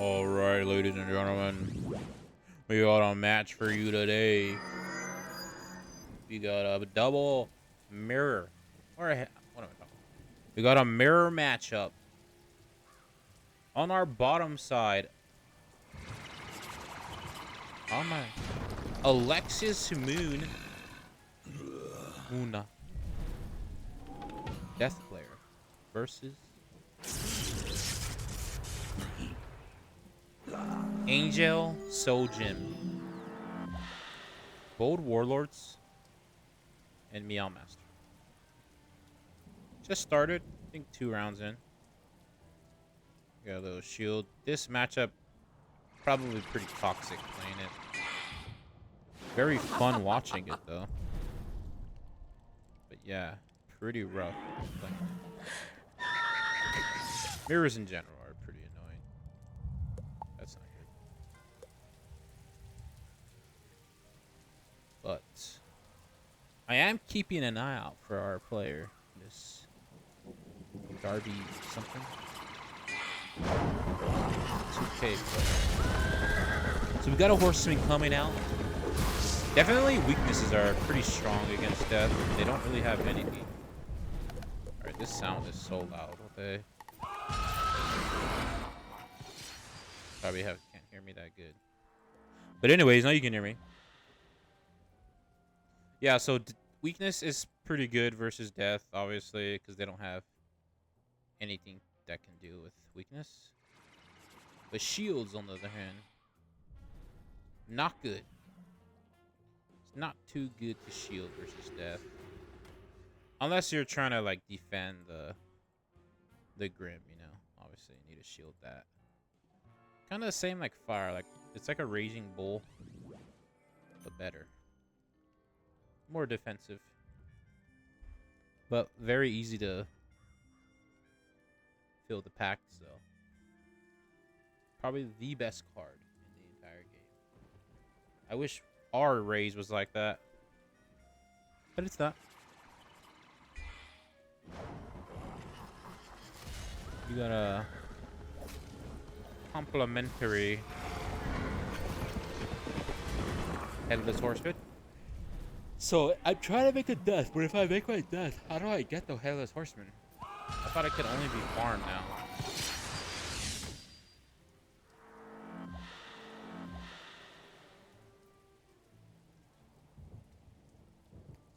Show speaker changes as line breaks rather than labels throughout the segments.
All right, ladies and gentlemen, we got a match for you today. We got a double mirror, or what am I talking? We got a mirror matchup. On our bottom side, on my Alexis Muna, Death Player versus Angel Sojin, Bold Warlords, and Meow Master. Just started, I think 2 rounds in. Got a little shield. This matchup probably pretty toxic playing it. Very fun watching it though. But yeah, pretty rough playing it. Mirrors in general are pretty annoying. That's not good. But I am keeping an eye out for our player. This Darby something. 2K player. So we got a horseman coming out. Definitely weaknesses are pretty strong against death. They don't really have anything. Alright, this sound is so loud. Okay. Probably can't hear me that good. But anyways, now you can hear me. Yeah, so weakness is pretty good versus death, obviously, because they don't have anything that can deal with weakness. But shields, on the other hand, not good. It's not too good to shield versus death. Unless you're trying to, like, defend the Grim, you know. Obviously, you need to shield that. Kind of the same like fire. Like, it's like a raging bull, but better. More defensive. But very easy to fill the pack, so. Probably the best card in the entire game. I wish our raise was like that. But it's not. You got a complimentary headless horseman. So I'm trying to make a death, but if I make my death, how do I get the headless horseman? I thought it could only be farmed now.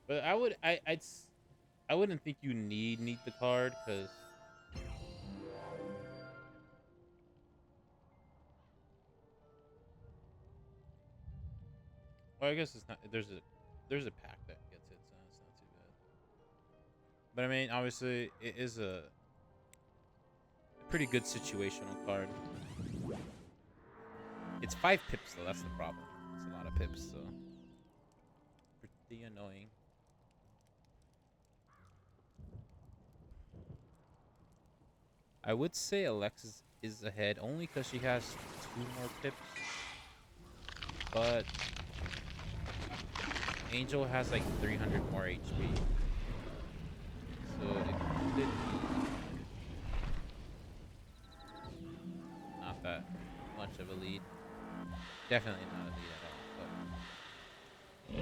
But I wouldn't think you need the card because. Well, I guess it's not. There's a pack that gets it, so it's not too bad. But I mean, obviously, it is a pretty good situational card. It's 5 pips though. That's the problem. It's a lot of pips, so pretty annoying. I would say Alexis is ahead only because she has 2 more pips, but Angel has like 300 more HP, so it could be not that much of a lead. Definitely not a lead at all, but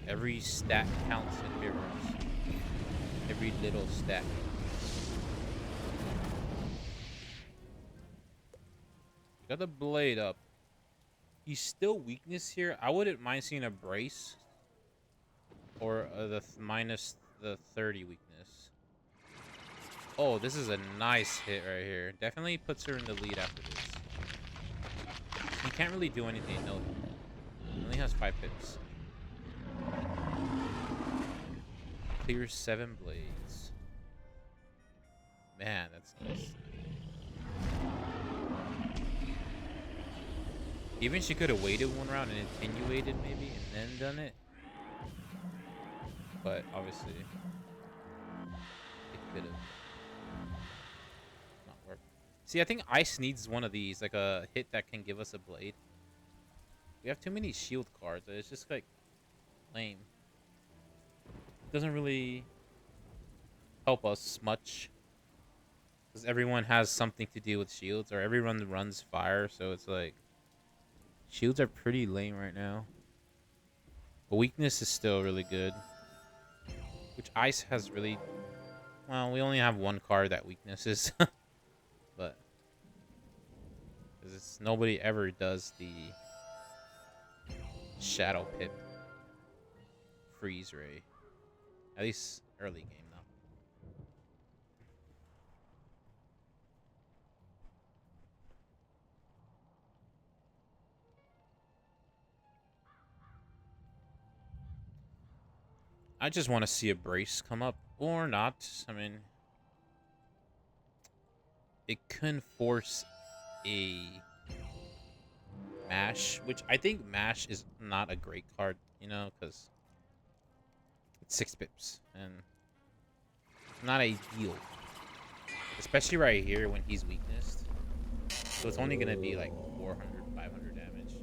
every stat counts in mirrors. Every little stat. Got the blade up. He's still weakness here. I wouldn't mind seeing a brace or minus the 30 weakness. Oh, this is a nice hit right here. Definitely puts her in the lead after this. He can't really do anything. No, he only has 5 pips. Clears 7 blades. Man, that's nice. Even she could have waited 1 round and attenuated maybe and then done it. But obviously, it could have not worked. See, I think Ice needs one of these, like a hit that can give us a blade. We have too many shield cards. It's just like lame. Doesn't really help us much. Because everyone has something to do with shields, or everyone runs fire, so it's like shields are pretty lame right now. But weakness is still really good. Which ice has really, well, we only have one card that weakness is. But because nobody ever does the Shadow Pip freeze ray. At least early game though. I just want to see a brace come up or not. I mean, it can force a mash, which I think mash is not a great card, you know, because it's 6 pips and not ideal, especially right here when he's weakness. So it's only gonna be like 400, 500 damage,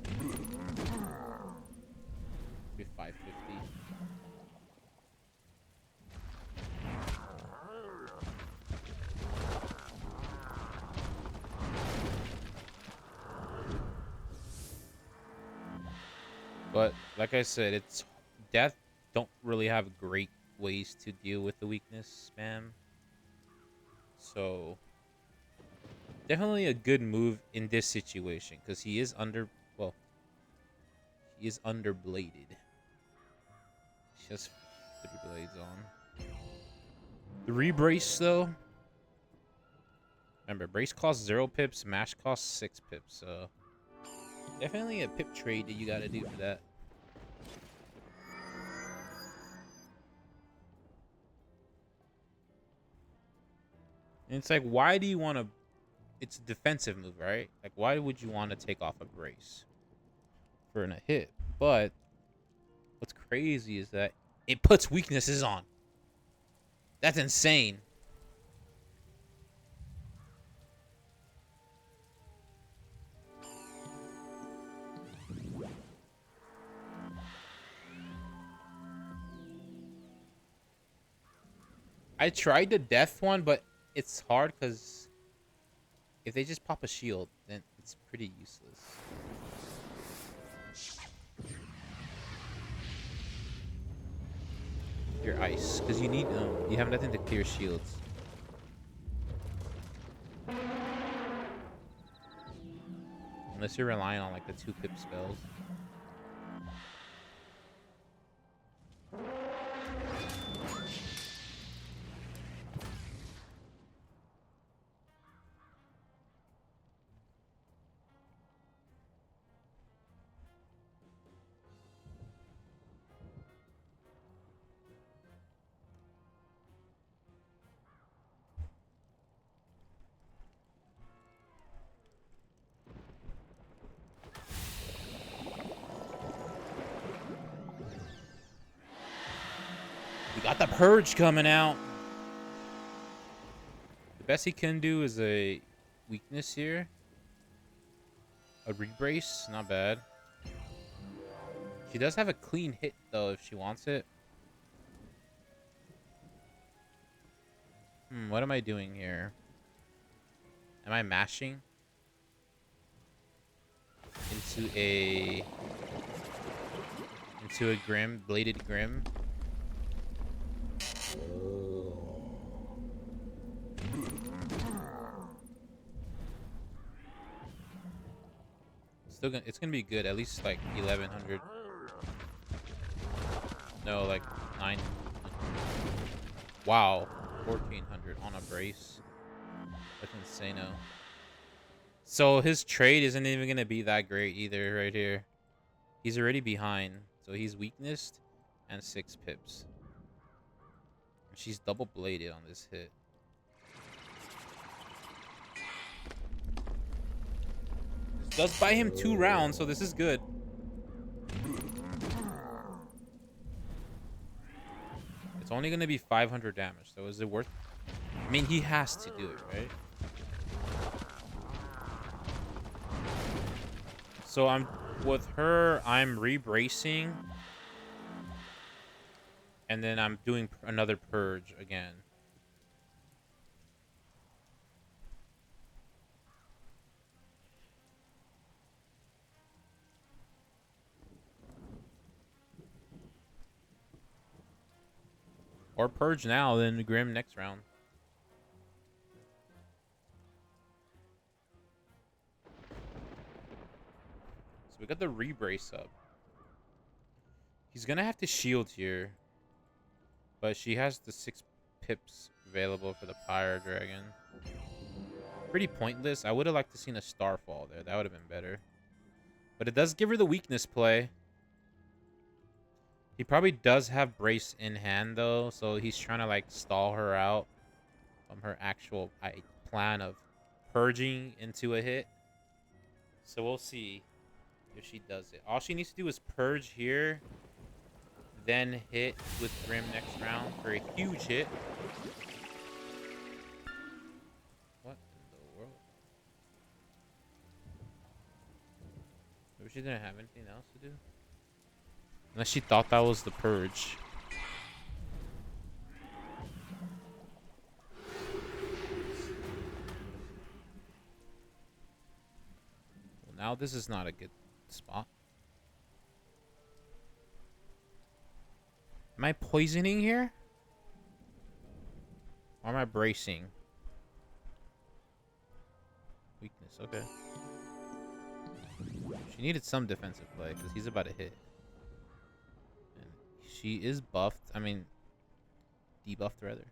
maybe 550. But like I said, it's death don't really have great ways to deal with the weakness spam. So definitely a good move in this situation because he is well, he is underbladed. He has 3 blades on. The rebrace though. Remember, brace costs 0 pips, mash costs 6 pips, so definitely a pip trade that you gotta do for that. And it's like, why do you want to... It's a defensive move, right? Like, why would you want to take off a brace for a hit? But what's crazy is that it puts weaknesses on. That's insane. I tried the death one, but it's hard because if they just pop a shield, then it's pretty useless. Your ice, because you have nothing to clear shields. Unless you're relying on like the 2 pip spells. We got the purge coming out. The best he can do is a weakness here. A rebrace, not bad. She does have a clean hit though if she wants it. What am I doing here? Am I mashing into a grim, bladed grim? It's gonna be good, at least like 1100. No, like 9. Wow, 1400 on a brace. That's insane. So his trade isn't even gonna be that great either right here. He's already behind, so he's weaknessed and 6 pips. She's double bladed on this hit. This does buy him 2 rounds, so this is good. It's only gonna be 500 damage, so is it worth? I mean, he has to do it, right? So I'm with her. I'm rebracing, and then I'm doing another purge again. Or Purge now, then Grim next round. So we got the Rebrace up. He's gonna have to shield here. But she has the 6 pips available for the Fire Dragon. Pretty pointless. I would have liked to seen a Starfall there. That would have been better. But it does give her the weakness play. He probably does have Brace in hand, though. So he's trying to, like, stall her out from her actual plan of purging into a hit. So we'll see if she does it. All she needs to do is purge here. Then hit with Grim next round for a huge hit. What in the world? Maybe she didn't have anything else to do? Unless she thought that was the purge. Well, now this is not a good spot. Am I poisoning here? Or am I bracing? Weakness, okay. She needed some defensive play because he's about to hit. And she is buffed. I mean, debuffed rather.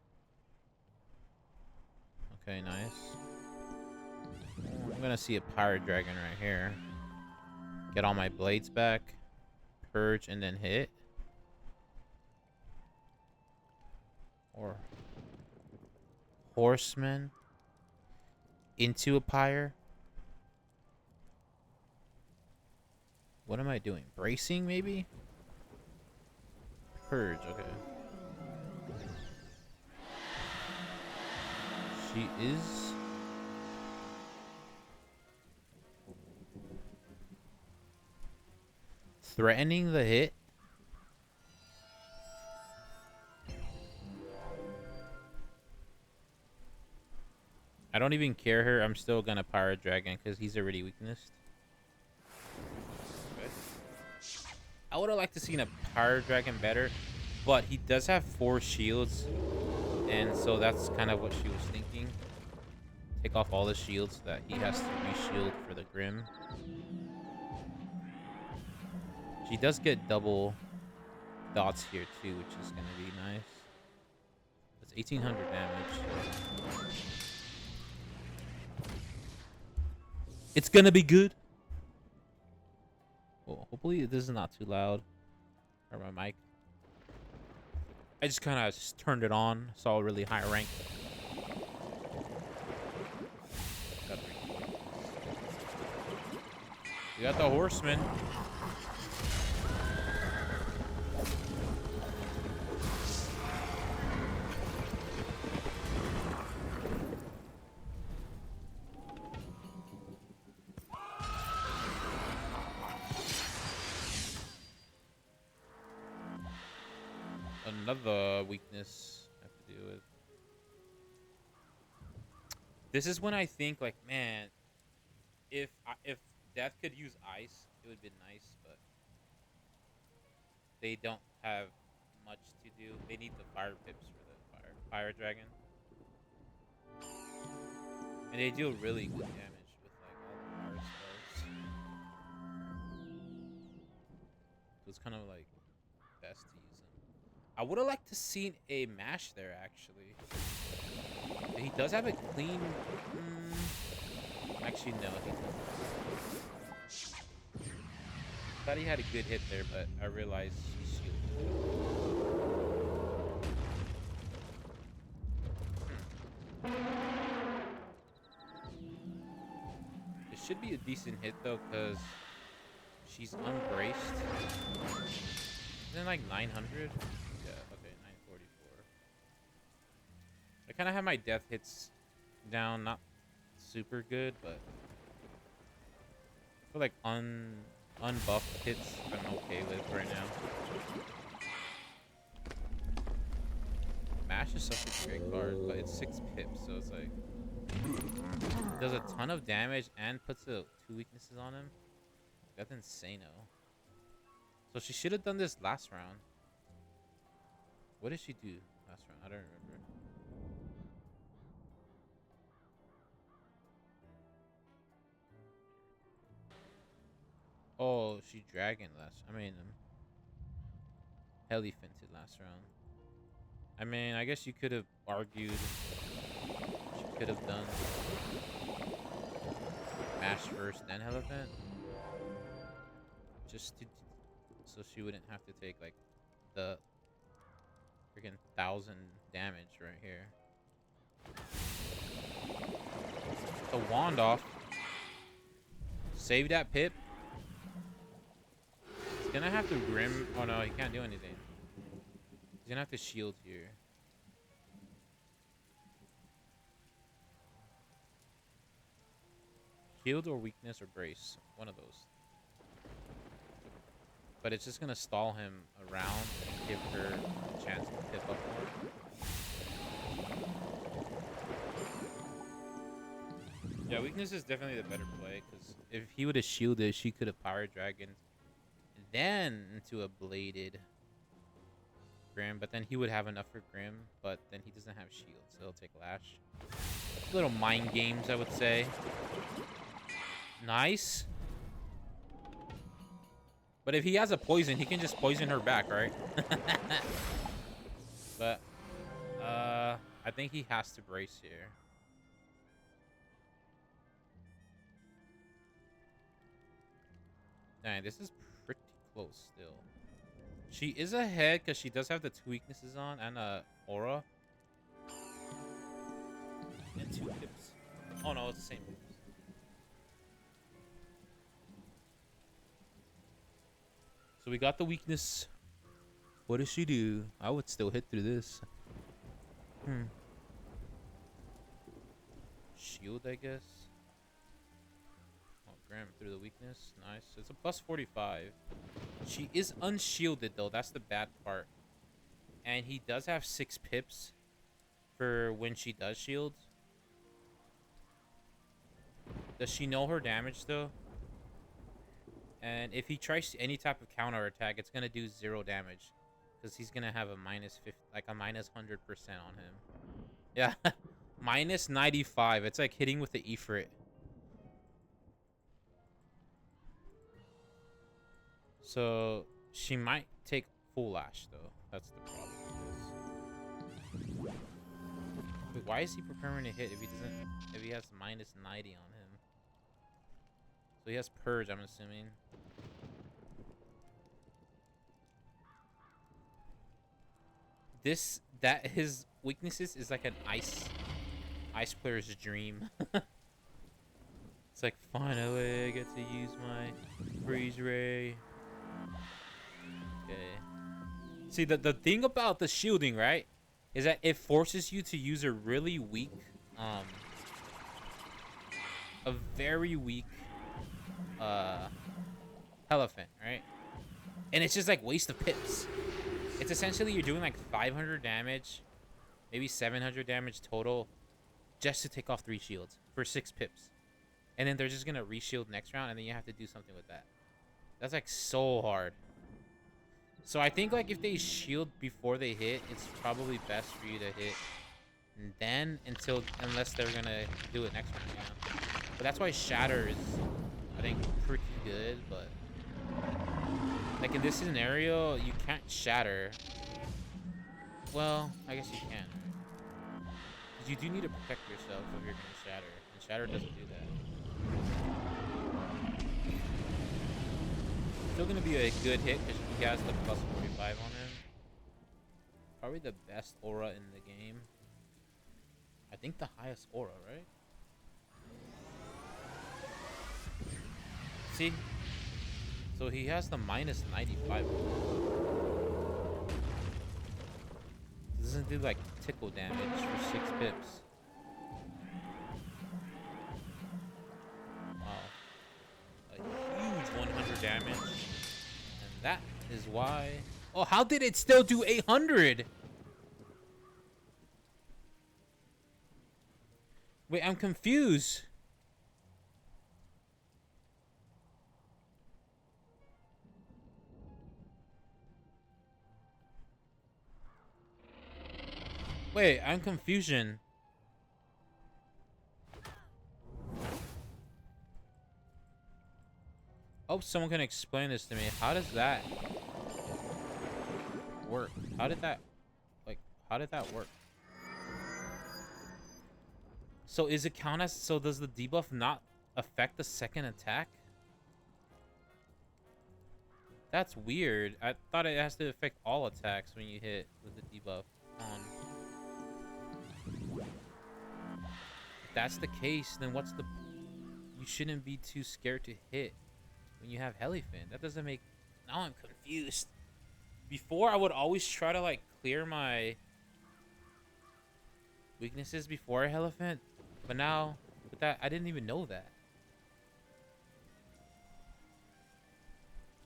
Okay, nice. I'm gonna see a Pirate Dragon right here. Get all my blades back. Purge and then hit. Or Horseman into a pyre. What am I doing? Bracing, maybe? Purge, okay. She is... threatening the hit. I don't even care her. I'm still gonna Pirate Dragon because he's already weaknessed. Okay. I would have liked to seen a Pirate Dragon better, but he does have 4 shields, and so that's kind of what she was thinking. Take off all the shields so that he has to re-shield for the Grim. She does get double dots here too, which is gonna be nice. That's 1800 damage. It's gonna be good. Well, hopefully this is not too loud. Or my mic. I just kind of turned it on. Saw a really high rank. We got the Horseman. Another weakness I have to deal with. This is when I think, like, man, if Death could use ice, it would be nice, but they don't have much to do. They need the fire pips for the fire dragon, and they deal really good damage with like all the fire spells. So it's kind of like best to use them. I would have liked to seen a mash there actually. He does have a clean. Actually, no, he doesn't. Thought he had a good hit there, but I realized he shielded. It should be a decent hit though, because she's unbraced. Isn't it like 900? Yeah, okay, 944. I kind of have my death hits down, not super good, but I feel like unbuffed hits I'm okay with right now. Mash is such a great card, but it's 6 pips, so it's like it does a ton of damage and puts 2 weaknesses on him. That's insane-o. So she should have done this last round. What did she do? last round? I don't remember. Oh, she dragon last. I mean, heli finted last round. I mean, I guess you could have argued she could have done mash first, then elephant, just to, so she wouldn't have to take like the freaking 1,000 damage right here. The wand off. Save that pip. He's gonna have to grim. Oh no, he can't do anything. He's gonna have to shield here. Shield or weakness or brace. One of those. But it's just gonna stall him around and give her a chance to tip up more. Yeah, weakness is definitely the better play, because if he would have shielded, she could have power dragoned then into a bladed Grim, but then he would have enough for Grim, but then he doesn't have shield, so he'll take Lash. Little mind games, I would say. Nice. But if he has a poison, he can just poison her back, right? But, I think he has to brace here. Dang, this is pretty close still. She is ahead because she does have the 2 weaknesses on and a aura. And 2 pips. Oh no, it's the same pips. So we got the weakness. What does she do? I would still hit through this. Shield, I guess. Oh, Graham through the weakness. Nice. It's a plus 45. She is unshielded, though. That's the bad part. And he does have 6 pips for when she does shield. Does she know her damage, though? And if he tries any type of counter attack, it's going to do 0 damage. Because he's going to have a minus 50, like a minus 100% on him. Yeah. Minus 95. It's like hitting with the Ifrit. So she might take full lash, though. That's the problem. Wait, why is he preparing to hit if he doesn't? If he has minus 90 on him? So he has purge, I'm assuming. His weaknesses is like an ice player's dream. It's like, finally I get to use my freeze ray. Okay. See, the thing about the shielding, right, is that it forces you to use a really weak, a very weak, elephant, right? And it's just like waste of pips. It's essentially you're doing like 500 damage, maybe 700 damage total, just to take off 3 shields for 6 pips. And then they're just gonna reshield next round, and then you have to do something with that. That's like so hard. So I think like if they shield before they hit, it's probably best for you to hit then unless they're gonna do it next round, you know? But that's why Shatter is, I think, pretty good, but like in this scenario, you can't Shatter. Well, I guess you can. Because you do need to protect yourself if you're gonna Shatter, and Shatter doesn't do that. Still gonna be a good hit because he has the plus 45 on him. Probably the best aura in the game. I think the highest aura, right? See? So he has the minus 95. Doesn't do like tickle damage for 6 pips. Wow. A huge 100 damage. And that is why... Oh, how did it still do 800? Wait, I'm confused. Wait, I'm confusion. Hope someone can explain this to me. How does that work? How did that, like, how did that work? So is it count as, so does the debuff not affect the second attack? That's weird. I thought it has to affect all attacks when you hit with the debuff on. If that's the case, then what's the... You shouldn't be too scared to hit when you have Helifin. That doesn't make... Now I'm confused. Before, I would always try to, like, clear my weaknesses before I Helifin. But now, with that, I didn't even know that.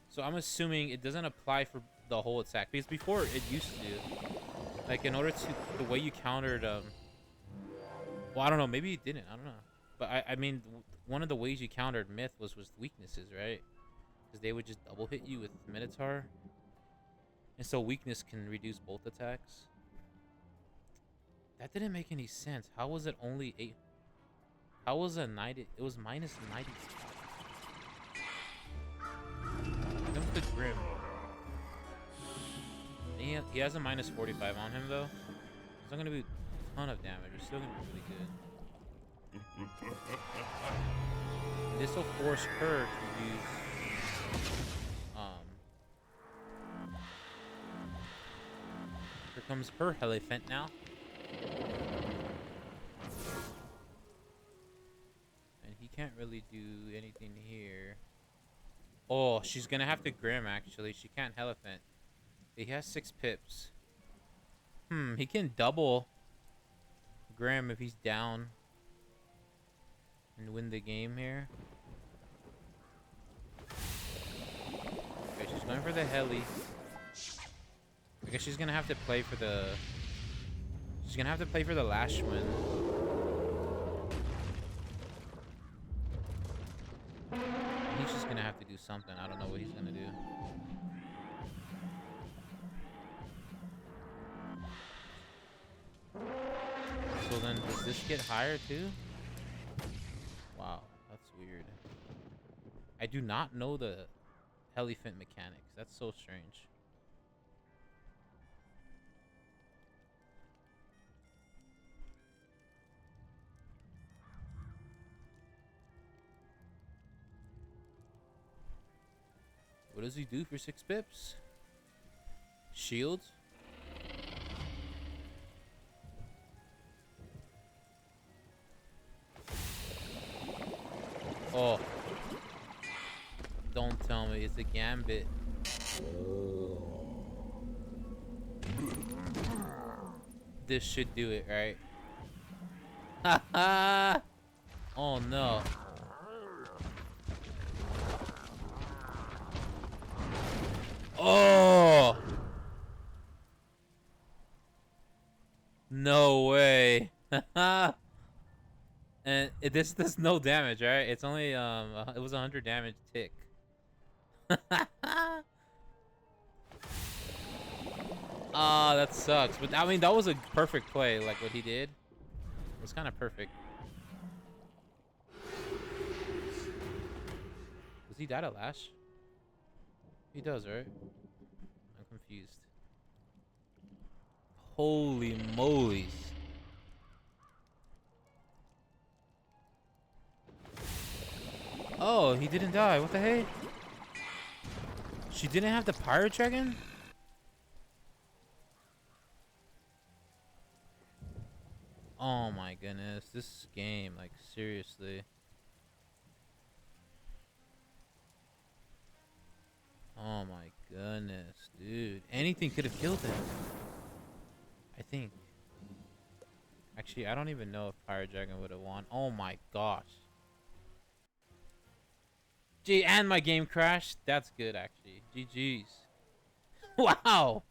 So I'm assuming it doesn't apply for the whole attack. Because before, it used to. Like, in order to... The way you countered... Well, I don't know. Maybe it didn't. I don't know. But, I mean, one of the ways you countered Myth was weaknesses, right? Because they would just double hit you with Minotaur. And so weakness can reduce both attacks. That didn't make any sense. How was it only 8? How was it 90? It was minus 90. Comes the Grim. He has a minus 45 on him, though. It's not going to be a ton of damage. It's still going to be really good. This will force her to use... Here comes her Elephant now. And he can't really do anything here. Oh, she's gonna have to Grim, actually. She can't Elephant. He has 6 pips. He can double Grim if he's down. And win the game here. Okay, she's going for the heli. I guess she's gonna have to play for the... She's gonna have to play for the Lashman. He's just gonna have to do something. I don't know what he's gonna do. So then, does this get higher too? Wow, that's weird. I do not know the Helifant mechanics. That's so strange. What does he do for 6 pips? Shields? Oh. Don't tell me it's a Gambit. This should do it, right? Haha! Oh no. Oh! No way. And this does no damage, right? It's only it was 100 damage tick. Ah, that sucks. But I mean, that was a perfect play, like what he did. It was kind of perfect. Does he die to Lash? He does, right? I'm confused. Holy moly. Oh, he didn't die. What the heck? She didn't have the Pirate Dragon? Oh my goodness. This game, like, seriously. Oh my goodness, dude. Anything could have killed him. I think. Actually, I don't even know if Pirate Dragon would have won. Oh my gosh. Gee, and my game crashed. That's good, actually. GG's. Wow.